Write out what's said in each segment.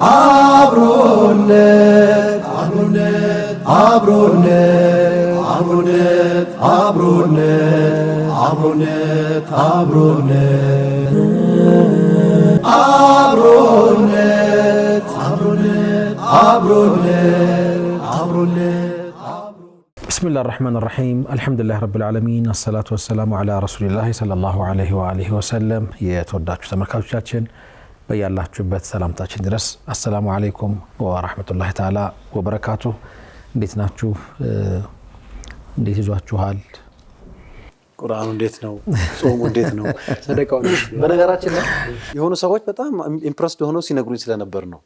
አብሮነት አብሮነት አብሮነት አብሮነት አብሮነት አብሮነት አብሮነት አብሮነት አብሮነት አብሮነት አብሮነት بسم الله الرحمن الرحيم الحمد لله رب العالمين الصلاة والسلام على رسول الله صلى الله عليه وآله وسلم የተወዳችሁ ተመልካቾቻችን በያላችሁበት ሰላምታችን ድረስ السلام عليكم ورحمة الله تعالى وبركاته እንዴት ናችሁ እንዴት ይዟችኋል ቁርአኑ እንዴት ነው ጾሙ እንዴት ነው ሰደቃው በነገራችን ላይ የሆኑ ሰዎች በጣም ኢምፕረስድ ሆነው ሲነግሩኝ ስለነበር ነው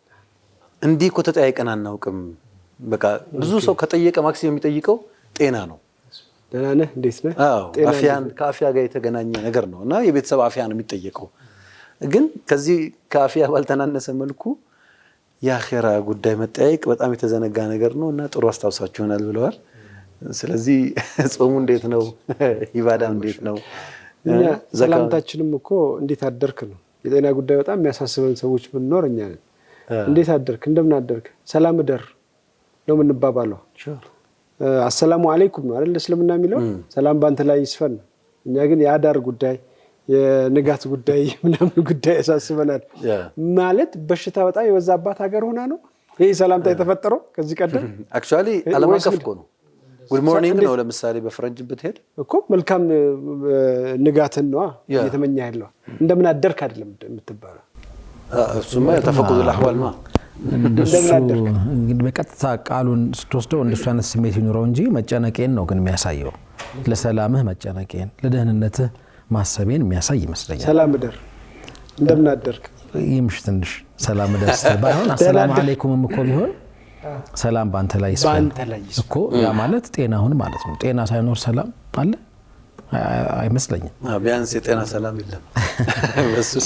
እንዲህ እኮ ተጠያይቀን አናውቅም በቃ ብዙ ሰው ከጠየቀ ማክሲመም የሚጠይቀው ጤና ነው ደህና ነህ እንዴት ነህ አፍያን ከአፍያ ጋር የተገናኘ ነገር ነውና የቤተሰብ አፍያ ነው የሚጠየቀው ግን ከዚህ ከአፍያ ባልተናነሰ መልኩ የአኺራ ጉዳይ መጠያየቅ በጣም የተዘነጋ ነገር ነውና ጥሩ አስተዋጽኦአችሁናል ብለዋል ስለዚህ ጾሙ እንዴት ነው ኢባዳው እንዴት ነው ሰላምታችንም እኮ እንዴት አደርክ ነው የጤና ጉዳይ በጣም የሚያሳስበን ሰዎች ብንኖርኛ እንዴት አደርክ እንደምን አደርክ ሰላም ደር ነው ምንባባለው አሰላሙ አለይኩም ነው አይደል እስልምና የሚለው ሰላም ባንተ ላይ ይስፈን እኛ ግን የአዳር ጉዳይ የንጋት ጉዳይ ምናምን ጉዳይ ያሳስበናል ማለት በሽታ በጣም የበዛባት ሀገር ሆና ነው ይሄ ሰላምታ የተፈጠረው ከዚህ ቀደም አክቹአሊ ዓለም አቀፍ እኮ ነው ጉድ ሞርኒንግ ነው ለምሳሌ በፍረንጅ ብትሄድ እኮ መልካም ንጋትን ነው የተመኛ ያለው እንደምን አደርክ አይደለም የምትባለው እሱማ ተፈቁዱ الأحوال ማ እንደሱ እንግዲህ በቀጥታ ቃሉን ስትወስደው እንደሱ አይነት ስሜት ይኖረው እንጂ መጨነቄን ነው ግን የሚያሳየው ለሰላምህ መጨነቄን ለደህንነትህ ማሰቤን የሚያሳይ ይመስለኛል ሰላም ደር እንደምን አደርክ ይምሽ ትንሽ ሰላም ደስ ባይሆን አሰላሙ አለይኩም እኮ ቢሆን ሰላም ባንተ ላይ ይስፈን እኮ ያ ማለት ጤናውን ማለት ነው ጤና ሳይኖር ሰላም አለ አይመስለኝም ቢያንስ የጤና ሰላም የለም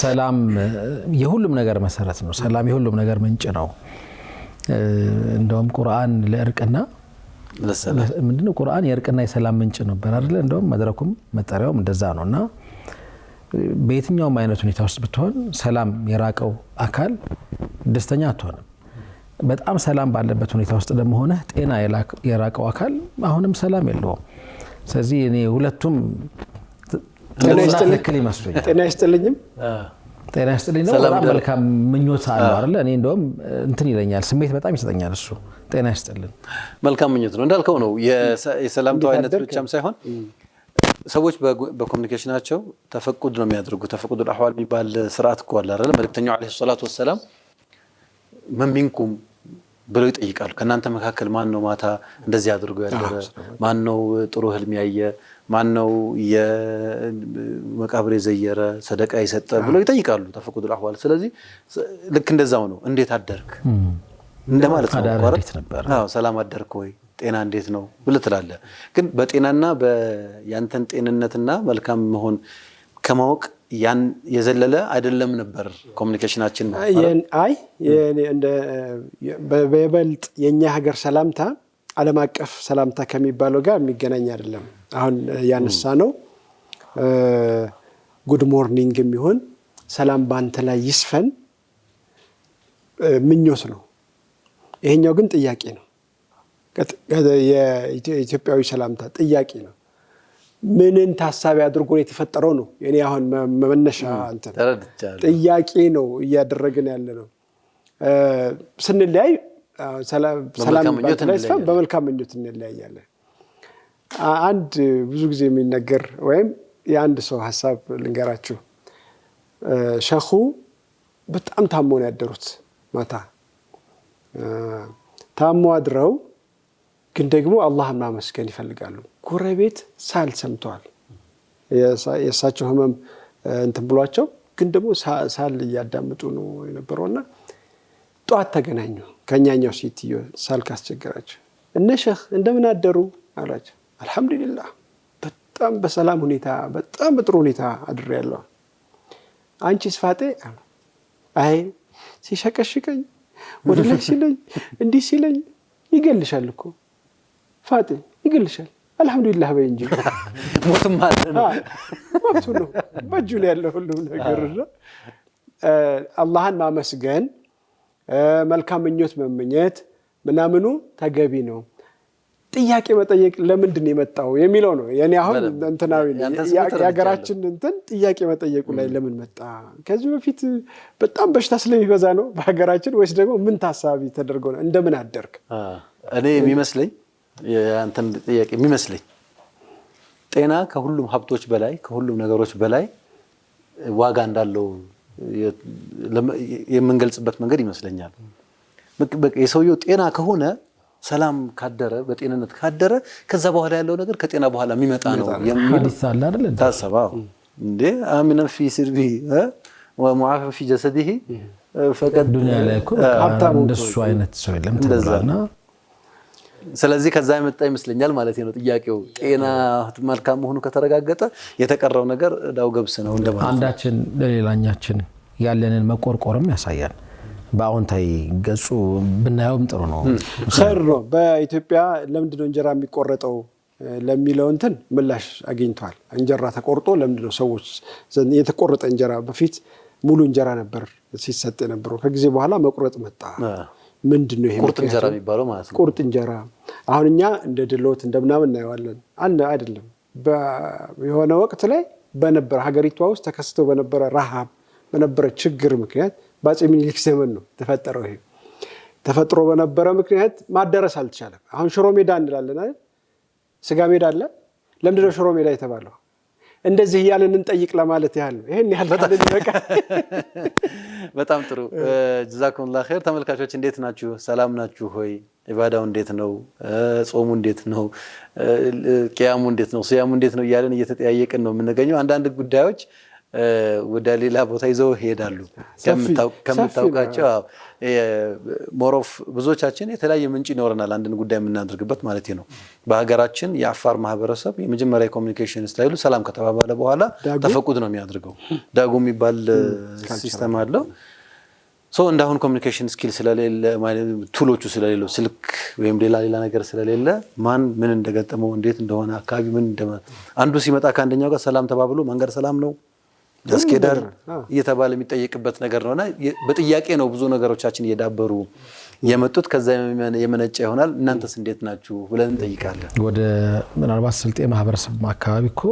ሰላም የሁሉም ነገር መሰረት ነው ሰላም የሁሉም ነገር ምንጭ ነው እንደውም ቁርአን ለእርቅና ለሰላም ምንድነው ቁርአን የእርቅና የሰላም ምንጭ ነበር አይደል እንደውም መድረኩም መጠሪያውም እንደዛ ነውና በየትኛውም አይነት ሁኔታ ውስጥ ብትሆን ሰላም የራቀው አካል ደስተኛ አትሆንም በጣም ሰላም ባለበት ሁኔታ ውስጥ ደግሞ ሆነ ጤና የራቀው አካል አሁንም ሰላም የለውም ስለዚህ እኔ ሁለቱም ጤና ይስጥልኝም ጤና ይስጥልኝ ነው በጣም መልካም ምኞት አለው አይደል እኔ እንደውም እንትን ይለኛል ስሜት በጣም ይሰጠኛል እሱ ጤና ይስጥልኝ መልካም ምኞት ነው እንዳልከው ነው የሰላምታው አይነት ብቻም ሳይሆን ሰዎች በኮሙኒኬሽናቸው ተፈቁድ ነው የሚያደርጉት ተፈቁድ الأحوال የሚባል ስርዓት እኮ አለ አይደል መልእክተኛው አለይሂ ሰላቱ ወሰለም ምን ቢንኩም ብለው ይጠይቃሉ ከናንተ መካከል ማን ነው ማታ እንደዚህ አድርጎ ያደረ ማን ነው ጥሩ ህልም ያየ ማን ነው የመቃብር የዘየረ ሰደቃ ይሰጠ ብለው ይጠይቃሉ ተፈቁድ الأحوال ስለዚህ ልክ እንደዛው ነው እንዴት አደርክ እንደማለት ነው አዎ ሰላም አደርክ ወይ ጤና እንዴት ነው ብለህ ትላለህ ግን በጤናና በያንተን ጤንነትና መልካም መሆን ከማወቅ ያን የዘለለ አይደለም ነበር ኮሙኒኬሽናችን አይ እንደ በበልጥ የኛ ሀገር ሰላምታ ዓለም አቀፍ ሰላምታ ከሚባለው ጋር የሚገናኝ አይደለም አሁን ያነሳ ነው ጉድ ሞርኒንግ የሚሆን ሰላም ባንተ ላይ ይስፈን ምኞት ነው ይሄኛው ግን ጥያቄ ነው የኢትዮጵያዊ ሰላምታ ጥያቄ ነው ምንን ታሳቢ አድርጎ የተፈጠረው ነው የኔ አሁን መነሻ አንተ ጥያቄ ነው እያደረግን ያለ ነው ስንለያይ ሰላም ተለይፈን በመልካም ምኞት እንለያያለን አንድ ብዙ ጊዜ የሚነገር ወይም የአንድ ሰው ሐሳብ ልንገራችሁ ሸኹ በጣም ታሞ ነው ያደሩት ማታ ታሞ አድረው ግን ደግሞ አላህን ማመስገን ይፈልጋሉ ጎረቤት ሳል ሰምተዋል የሳቸው ህመም እንትን ብሏቸው ግን ደግሞ ሳል እያዳምጡ ነው የነበረውና ጧት ተገናኙ ከኛኛው ሲቲዮ ሳል ካስቸገራቸው እነ ሸኽ እንደምን አደሩ አላቸው አልহামዱሊላህ በጣም በሰላም ሁኔታ በጣም በጥሩ ሁኔታ አድሬያለሁ አንቺስ ፋጤ አይ ሲሸቀሽቀኝ ወደ ላይ ሲለኝ እንዲህ ሲለኝ ይገልሻል እኮ ፋጤ ይገልሻል አልহামዱሊላህ በእንጂ ሞትም ማለት ነው ሞቱ ነው በእጁ ላይ ያለው ሁሉ ነገር አላህን ማመስገን መልካም ምኞት መመኘት ምናምኑ ተገቢ ነው። ጥያቄ መጠየቅ ለምንድን ነው የመጣው የሚለው ነው የኔ አሁን እንትናዊ የሀገራችን እንትን ጥያቄ መጠየቁ ላይ ለምን መጣ? ከዚህ በፊት በጣም በሽታ ስለሚበዛ ነው በሀገራችን ወይስ ደግሞ ምን ታሳቢ ተደርጎ ነው? እንደምን አደርክ? እኔ የሚመስለኝ አንተን ጥያቄ የሚመስለኝ ጤና ከሁሉም ሀብቶች በላይ ከሁሉም ነገሮች በላይ ዋጋ እንዳለው የምንገልጽበት መንገድ ይመስለኛል። የሰውየው ጤና ከሆነ ሰላም ካደረ በጤንነት ካደረ ከዛ በኋላ ያለው ነገር ከጤና በኋላ የሚመጣ ነው የሚል ይሳል አይደል? ታሰባው እንዴ አሚና ፊ ስርቢ ወሙዓፈ ፊ ጀሰዲሂ ፈቀድ ዱንያ ላይ እኮ እንደሱ አይነት ሰው የለም ተብሏልና ስለዚህ ከዛ የመጣ ይመስለኛል ማለት ነው ጥያቄው። ጤና መልካም መሆኑ ከተረጋገጠ የተቀረው ነገር ዳው ገብስ ነው እንደማለት። አንዳችን ለሌላኛችን ያለንን መቆርቆርም ያሳያል። በአዎንታዊ ገጹ ብናየውም ጥሩ ነው። ኸይር ነው። በኢትዮጵያ ለምንድን ነው እንጀራ የሚቆረጠው ለሚለው እንትን ምላሽ አግኝቷል። እንጀራ ተቆርጦ ለምንድን ነው ሰዎች የተቆረጠ እንጀራ በፊት ሙሉ እንጀራ ነበር ሲሰጥ የነበረው ከጊዜ በኋላ መቁረጥ መጣ። ምንድን ነው ይሄ ቁርጥ እንጀራ የሚባለው ማለት ነው? ቁርጥ እንጀራ አሁን እኛ እንደ ድሎት እንደምናምን እናየዋለን። አይደለም። በሆነ ወቅት ላይ በነበረ ሀገሪቷ ውስጥ ተከስቶ በነበረ ረሃብ በነበረ ችግር ምክንያት በአፄ ምኒልክ ዘመን ነው ተፈጠረው። ይሄ ተፈጥሮ በነበረ ምክንያት ማደረስ አልተቻለም። አሁን ሽሮ ሜዳ እንላለን አይደል? ስጋ ሜዳ አለ። ለምንድን ነው ሽሮ ሜዳ የተባለው? እንደዚህ ያለን እንጠይቅ ለማለት ያህል ይሄን ያህል ካልን በቃ። በጣም ጥሩ ጀዛኩሙላህ ኸይር። ተመልካቾች እንዴት ናችሁ? ሰላም ናችሁ ሆይ? ኢባዳው እንዴት ነው? ጾሙ እንዴት ነው? ቂያሙ እንዴት ነው? ሲያሙ እንዴት ነው እያለን እየተጠያየቅን ነው የምንገኘው። አንዳንድ ጉዳዮች ወደ ሌላ ቦታ ይዘው ይሄዳሉ ከምታውቃቸው። ሞሮፍ ብዙዎቻችን የተለያየ ምንጭ ይኖረናል አንድን ጉዳይ የምናደርግበት ማለት ነው። በሀገራችን የአፋር ማህበረሰብ የመጀመሪያ ኮሚኒኬሽን ስታይሉ ሰላም ከተባባለ በኋላ ተፈቁድ ነው የሚያደርገው። ዳጉ የሚባል ሲስተም አለው። እንዳሁን ኮሚኒኬሽን ስኪል ስለሌለ ቱሎቹ ስለሌለው ስልክ ወይም ሌላ ነገር ስለሌለ ማን ምን እንደገጠመው እንዴት እንደሆነ አካባቢ ምን እንደሆነ አንዱ ሲመጣ ከአንደኛው ጋር ሰላም ተባብሎ መንገድ ሰላም ነው ያስኬዳል እየተባለ የሚጠየቅበት ነገር ነውና በጥያቄ ነው ብዙ ነገሮቻችን እየዳበሩ የመጡት። ከዛ የመነጨ ይሆናል። እናንተስ እንዴት ናችሁ ብለን እንጠይቃለን። ወደ ምናልባት ስልጤ ማህበረሰብ አካባቢ እኮ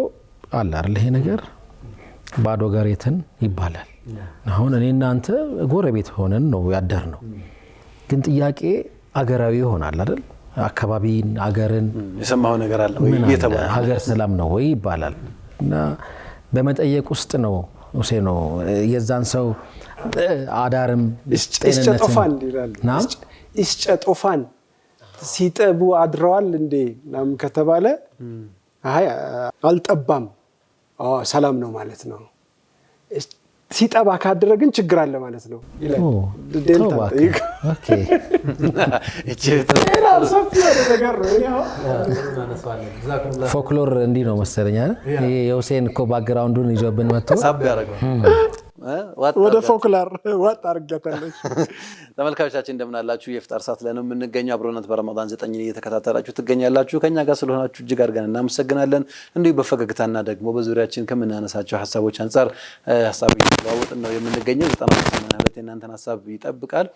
አለ አይደል ይሄ ነገር ባዶ ገሬትን ይባላል። አሁን እኔና አንተ ጎረቤት ሆነን ነው ያደር ነው። ግን ጥያቄ አገራዊ ይሆናል አይደል? አካባቢን አገርን የሰማው ነገር አለ ወይ እየተባለ ሀገር ሰላም ነው ወይ ይባላል። እና በመጠየቅ ውስጥ ነው ሁሴኖ የዛን ሰው አዳርም እስጨጦፋን ይላል። እስጨጦፋን ሲጠቡ አድረዋል እንዴ ናም ከተባለ አይ አልጠባም ሰላም ነው ማለት ነው። ሲጠባ ካደረ ግን ችግር አለ ማለት ነው ይላል። ዴልታ ኦኬ ፎክሎር እንዲህ ነው መሰለኝ አይደል? ይሄ የሁሴን እኮ ባክግራውንዱን ይዞብን መጥቶ ሳብ ያደርገው ወደ ፎክላር ወጣ አርጋታለች። ተመልካቾቻችን እንደምን አላችሁ? የፍጣር ሰዓት ላይ ነው የምንገኘው። አብሮነት በረመዳን 9 እየተከታተላችሁ ትገኛላችሁ። ከኛ ጋር ስለሆናችሁ እጅግ አድርገን እናመሰግናለን። እንዲሁ በፈገግታና ደግሞ በዙሪያችን ከምናነሳቸው ሐሳቦች አንፃር ሐሳብ እየተለዋወጥን ነው የምንገኘው። 92 የእናንተን ሐሳብ ይጠብቃል።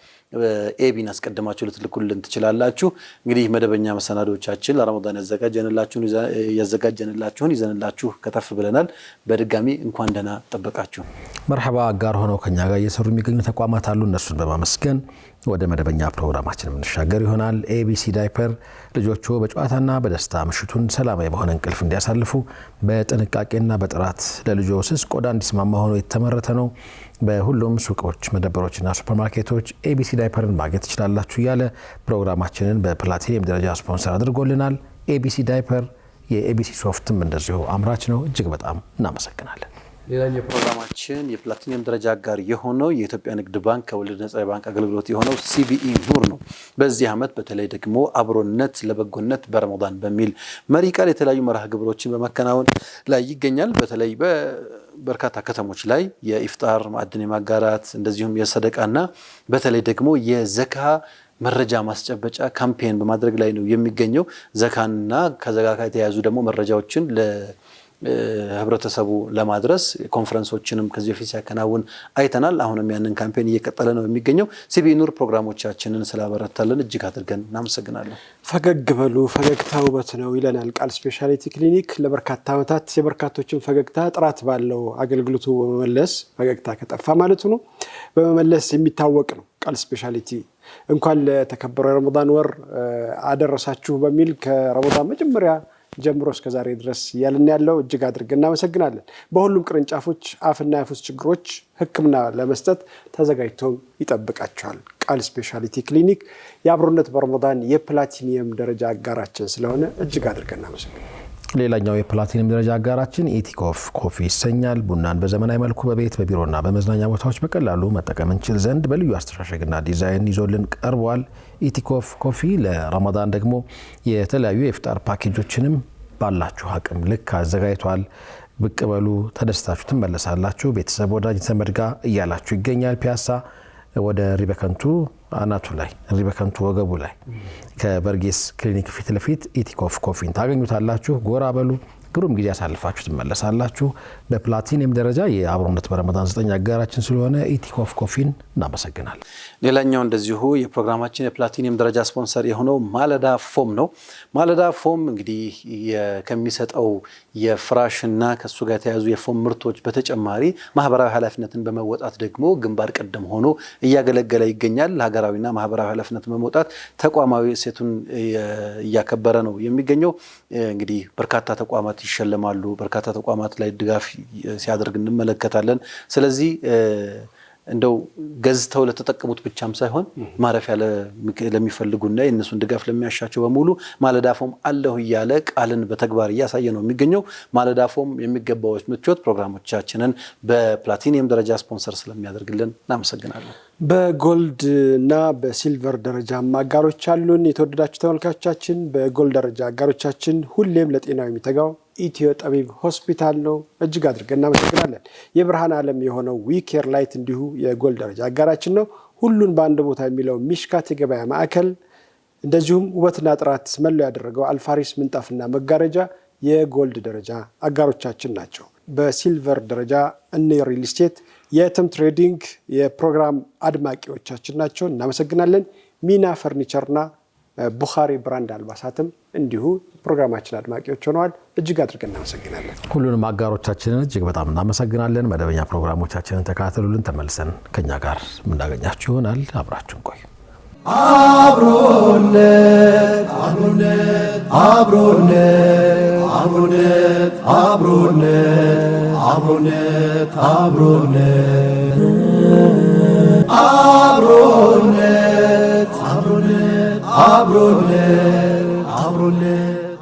ኤቢን አስቀድማችሁ ልትልኩልን ትችላላችሁ። እንግዲህ መደበኛ መሰናዶቻችን ለረመዳን ያዘጋጀንላችሁን ይዘንላችሁ ከተፍ ብለናል። በድጋሚ እንኳን ደህና ጠበቃችሁ። መርሐባ አጋር ሆነው ከኛ ጋር እየሰሩ የሚገኙ ተቋማት አሉ። እነሱን በማመስገን ወደ መደበኛ ፕሮግራማችን የምንሻገር ይሆናል። ኤቢሲ ዳይፐር ልጆቹ በጨዋታና በደስታ ምሽቱን ሰላማዊ በሆነ እንቅልፍ እንዲያሳልፉ በጥንቃቄና በጥራት ለልጆ ስስ ቆዳ እንዲስማማ ሆኖ የተመረተ ነው። በሁሉም ሱቆች፣ መደብሮችና ሱፐርማርኬቶች ኤቢሲ ዳይፐርን ማግኘት ትችላላችሁ እያለ ፕሮግራማችንን በፕላቲኒየም ደረጃ ስፖንሰር አድርጎልናል። ኤቢሲ ዳይፐር የኤቢሲ ሶፍትም እንደዚሁ አምራች ነው። እጅግ በጣም እናመሰግናለን። ሌላኛው ፕሮግራማችን የፕላቲኒየም ደረጃ ጋር የሆነው የኢትዮጵያ ንግድ ባንክ ከወለድ ነፃ የባንክ አገልግሎት የሆነው ሲቢኢ ኑር ነው። በዚህ ዓመት በተለይ ደግሞ አብሮነት ለበጎነት በረመዳን በሚል መሪ ቃል የተለያዩ መርሃ ግብሮችን በመከናወን ላይ ይገኛል። በተለይ በበርካታ ከተሞች ላይ የኢፍጣር ማዕድን የማጋራት እንደዚሁም የሰደቃና በተለይ ደግሞ የዘካ መረጃ ማስጨበጫ ካምፔን በማድረግ ላይ ነው የሚገኘው። ዘካና ከዘካ ጋር የተያያዙ ደግሞ መረጃዎችን ህብረተሰቡ ለማድረስ ኮንፈረንሶችንም ከዚህ በፊት ሲያከናውን አይተናል። አሁንም ያንን ካምፔን እየቀጠለ ነው የሚገኘው። ሲቢ ኑር ፕሮግራሞቻችንን ስላበረታልን እጅግ አድርገን እናመሰግናለን። ፈገግ በሉ ፈገግታ ውበት ነው ይለናል ቃል ስፔሻሊቲ ክሊኒክ። ለበርካታ ዓመታት የበርካቶችን ፈገግታ ጥራት ባለው አገልግሎቱ በመመለስ ፈገግታ ከጠፋ ማለት ነው በመመለስ የሚታወቅ ነው ቃል ስፔሻሊቲ። እንኳን ለተከበረው ረመዳን ወር አደረሳችሁ በሚል ከረመዳን መጀመሪያ ጀምሮ እስከ ዛሬ ድረስ ያልን ያለው እጅግ አድርገን እናመሰግናለን። በሁሉም ቅርንጫፎች አፍና የአፍ ችግሮች ሕክምና ለመስጠት ተዘጋጅቶ ይጠብቃቸዋል። ቃል ስፔሻሊቲ ክሊኒክ የአብሮነት በረመዳን የፕላቲኒየም ደረጃ አጋራችን ስለሆነ እጅግ አድርገን እናመሰግናለን። ሌላኛው የፕላቲኒየም ደረጃ አጋራችን ኢቲኮፍ ኮፊ ይሰኛል። ቡናን በዘመናዊ መልኩ በቤት በቢሮና በመዝናኛ ቦታዎች በቀላሉ መጠቀም እንችል ዘንድ በልዩ አስተሻሸግና ዲዛይን ይዞልን ቀርቧል። ኢቲኮፍ ኮፊ ለረመዳን ደግሞ የተለያዩ የኢፍጣር ፓኬጆችንም ባላችሁ አቅም ልክ አዘጋጅቷል። ብቅ በሉ፣ ተደስታችሁ ትመለሳላችሁ። ቤተሰብ ወዳጅ ዘመድ ጋር እያላችሁ ይገኛል። ፒያሳ ወደ ሪበከንቱ አናቱ ላይ ሪበከንቱ ወገቡ ላይ ከበርጌስ ክሊኒክ ፊት ለፊት ኢቲኮፍ ኮፊን ታገኙታላችሁ። ጎራ በሉ፣ ግሩም ጊዜ ያሳልፋችሁ ትመለሳላችሁ። በፕላቲኒየም ደረጃ የአብሮነት በረመዳን 9 አጋራችን ስለሆነ ኢቲኮፍ ኮፊን እናመሰግናለን። ሌላኛው እንደዚሁ የፕሮግራማችን የፕላቲኒየም ደረጃ ስፖንሰር የሆነው ማለዳ ፎም ነው። ማለዳ ፎም እንግዲህ ከሚሰጠው የፍራሽና ከሱ ጋር የተያዙ የፎም ምርቶች በተጨማሪ ማህበራዊ ኃላፊነትን በመወጣት ደግሞ ግንባር ቀደም ሆኖ እያገለገለ ይገኛል። ሀገራዊና ማህበራዊ ኃላፊነትን በመውጣት ተቋማዊ እሴቱን እያከበረ ነው የሚገኘው። እንግዲህ በርካታ ተቋማት ይሸለማሉ። በርካታ ተቋማት ላይ ድጋፍ ሲያደርግ እንመለከታለን። ስለዚህ እንደው ገዝተው ለተጠቀሙት ብቻም ሳይሆን ማረፊያ ለሚፈልጉና የእነሱን ድጋፍ ለሚያሻቸው በሙሉ ማለዳ ፎም አለሁ እያለ ቃልን በተግባር እያሳየ ነው የሚገኘው። ማለዳ ፎም የሚገባዎች ምቾት ፕሮግራሞቻችንን በፕላቲኒየም ደረጃ ስፖንሰር ስለሚያደርግልን እናመሰግናለን። በጎልድ እና በሲልቨር ደረጃ አጋሮች አሉን። የተወደዳችሁ ተመልካቾቻችን በጎልድ ደረጃ አጋሮቻችን ሁሌም ለጤናው የሚተጋው ኢትዮ ጠቢብ ሆስፒታል ነው። እጅግ አድርገን እናመሰግናለን። የብርሃን ዓለም የሆነው ዊኬር ላይት እንዲሁ የጎልድ ደረጃ አጋራችን ነው። ሁሉን በአንድ ቦታ የሚለው ሚሽካት የገበያ ማዕከል እንደዚሁም ውበትና ጥራት መለያ ያደረገው አልፋሪስ ምንጣፍና መጋረጃ የጎልድ ደረጃ አጋሮቻችን ናቸው። በሲልቨር ደረጃ እነ ሪል ስቴት የትም ትሬዲንግ የፕሮግራም አድማቂዎቻችን ናቸው። እናመሰግናለን። ሚና ፈርኒቸርና ቡኻሪ ብራንድ አልባሳትም እንዲሁ ፕሮግራማችን አድማቂዎች ሆነዋል። እጅግ አድርገን እናመሰግናለን። ሁሉንም አጋሮቻችንን እጅግ በጣም እናመሰግናለን። መደበኛ ፕሮግራሞቻችንን ተከታተሉልን። ተመልሰን ከኛ ጋር የምናገኛችሁ ይሆናል። አብራችሁን ቆዩ። አብሮነት አብሮነት አብሮነት አብሮነት አብሮነት አብሮነት አብሮነት አብሮነት አብሮነት አብሮነት አብሮነት